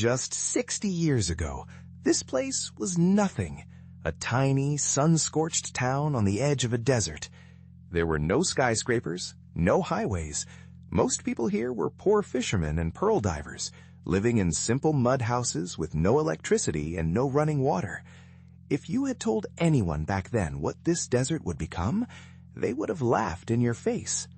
Just 60 years ago, this place was nothing. A tiny, sun-scorched town on the edge of a desert. There were no skyscrapers, no highways. Most people here were poor fishermen and pearl divers, living in simple mud houses with no electricity and no running water. If you had told anyone back then what this desert would become, they would have laughed in your face.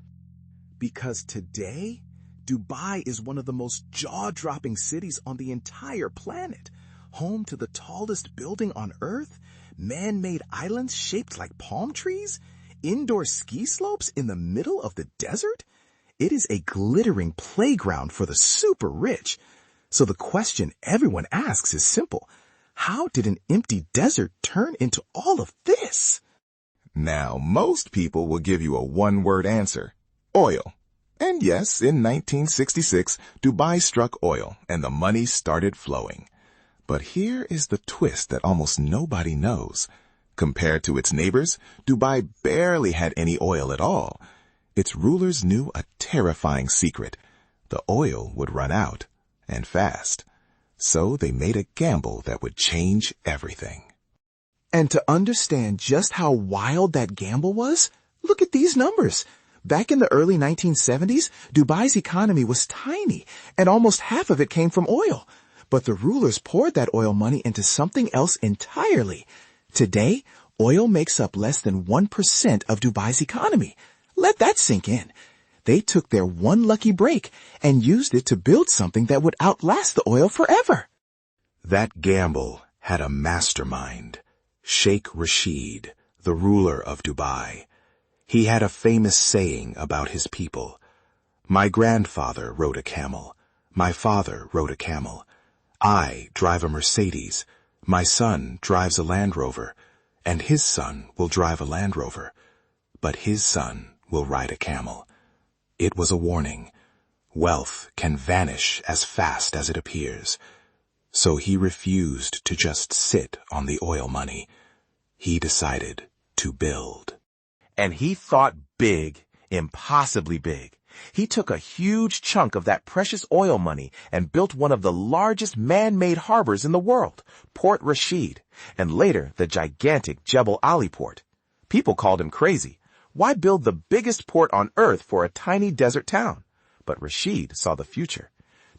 Because today, Dubai is one of the most jaw-dropping cities on the entire planet, home to the tallest building on Earth, man-made islands shaped like palm trees, indoor ski slopes in the middle of the desert. It is a glittering playground for the super rich. So the question everyone asks is simple. How did an empty desert turn into all of this? Now, most people will give you a one-word answer. Oil. And yes, in 1966, Dubai struck oil and the money started flowing. But here is the twist that almost nobody knows. Compared to its neighbors, Dubai barely had any oil at all. Its rulers knew a terrifying secret. The oil would run out, and fast. So they made a gamble that would change everything. And to understand just how wild that gamble was, look at these numbers. Back in the early 1970s, Dubai's economy was tiny, and almost half of it came from oil. But the rulers poured that oil money into something else entirely. Today, oil makes up less than 1% of Dubai's economy. Let that sink in. They took their one lucky break and used it to build something that would outlast the oil forever. That gamble had a mastermind, Sheikh Rashid, the ruler of Dubai. He had a famous saying about his people. My grandfather rode a camel. My father rode a camel. I drive a Mercedes. My son drives a Land Rover. And his son will drive a Land Rover. But his son will ride a camel. It was a warning. Wealth can vanish as fast as it appears. So he refused to just sit on the oil money. He decided to build. And he thought big, impossibly big. He took a huge chunk of that precious oil money and built one of the largest man-made harbors in the world, Port Rashid, and later the gigantic Jebel Ali port. People called him crazy. Why build the biggest port on earth for a tiny desert town? But Rashid saw the future.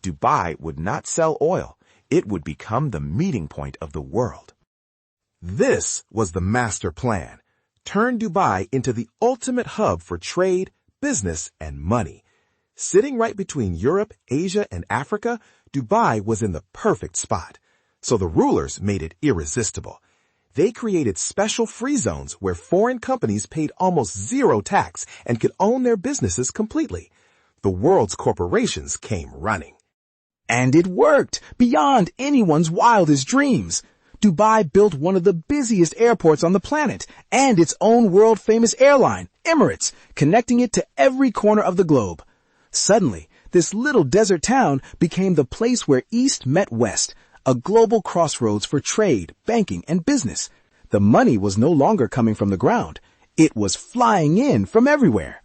Dubai would not sell oil. It would become the meeting point of the world. This was the master plan. Turn Dubai into the ultimate hub for trade, business, and money. Sitting right between Europe, Asia, and Africa, Dubai was in the perfect spot. So the rulers made it irresistible. They created special free zones where foreign companies paid almost zero tax and could own their businesses completely. The world's corporations came running. And it worked beyond anyone's wildest dreams. Dubai built one of the busiest airports on the planet and its own world-famous airline, Emirates, connecting it to every corner of the globe. Suddenly, this little desert town became the place where East met West, a global crossroads for trade, banking, and business. The money was no longer coming from the ground. It was flying in from everywhere.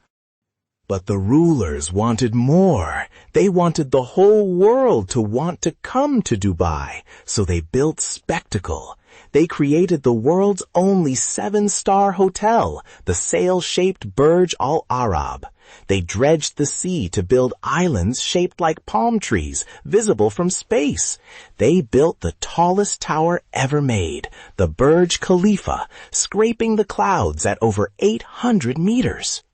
But the rulers wanted more. They wanted the whole world to want to come to Dubai, so they built spectacle. They created the world's only 7-star hotel, the sail-shaped Burj Al Arab. They dredged the sea to build islands shaped like palm trees, visible from space. They built the tallest tower ever made, the Burj Khalifa, scraping the clouds at over 800 meters.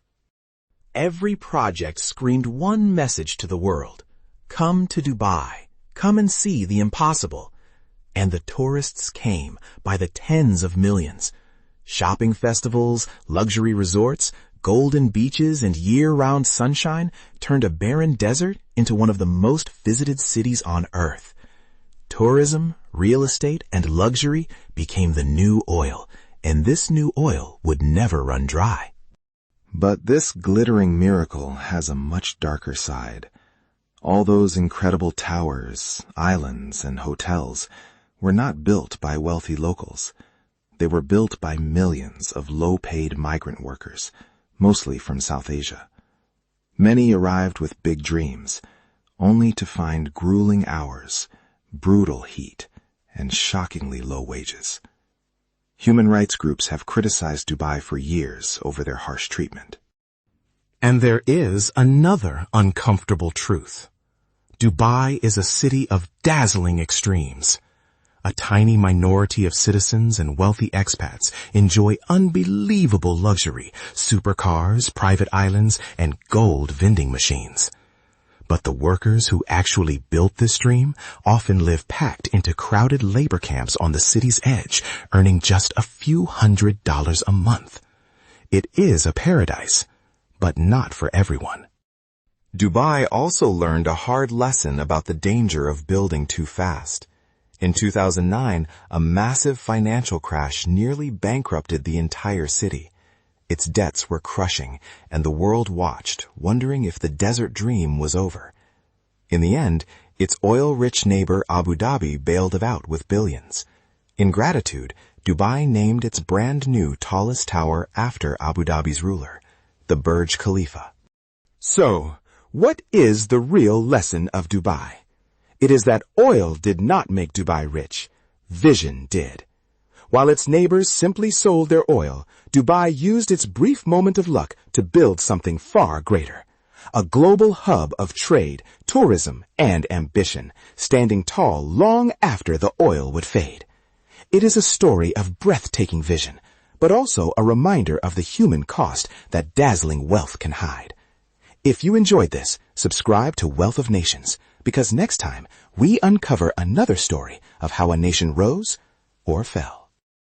Every project screamed one message to the world. Come to Dubai. Come and see the impossible. And the tourists came by the tens of millions. Shopping festivals, luxury resorts, golden beaches, and year-round sunshine turned a barren desert into one of the most visited cities on earth. Tourism, real estate, and luxury became the new oil, and this new oil would never run dry. But this glittering miracle has a much darker side. All those incredible towers, islands, and hotels were not built by wealthy locals. They were built by millions of low-paid migrant workers, mostly from South Asia. Many arrived with big dreams, only to find grueling hours, brutal heat, and shockingly low wages. Human rights groups have criticized Dubai for years over their harsh treatment. And there is another uncomfortable truth. Dubai is a city of dazzling extremes. A tiny minority of citizens and wealthy expats enjoy unbelievable luxury, supercars, private islands, and gold vending machines. But the workers who actually built this dream often live packed into crowded labor camps on the city's edge, earning just a few $100s a month. It is a paradise, but not for everyone. Dubai also learned a hard lesson about the danger of building too fast. In 2009, a massive financial crash nearly bankrupted the entire city. Its debts were crushing, and the world watched, wondering if the desert dream was over. In the end, its oil-rich neighbor Abu Dhabi bailed it out with billions. In gratitude, Dubai named its brand-new tallest tower after Abu Dhabi's ruler, the Burj Khalifa. So, what is the real lesson of Dubai? It is that oil did not make Dubai rich. Vision did. While its neighbors simply sold their oil, Dubai used its brief moment of luck to build something far greater. A global hub of trade, tourism, and ambition, standing tall long after the oil would fade. It is a story of breathtaking vision, but also a reminder of the human cost that dazzling wealth can hide. If you enjoyed this, subscribe to Wealth of Nations, because next time we uncover another story of how a nation rose or fell.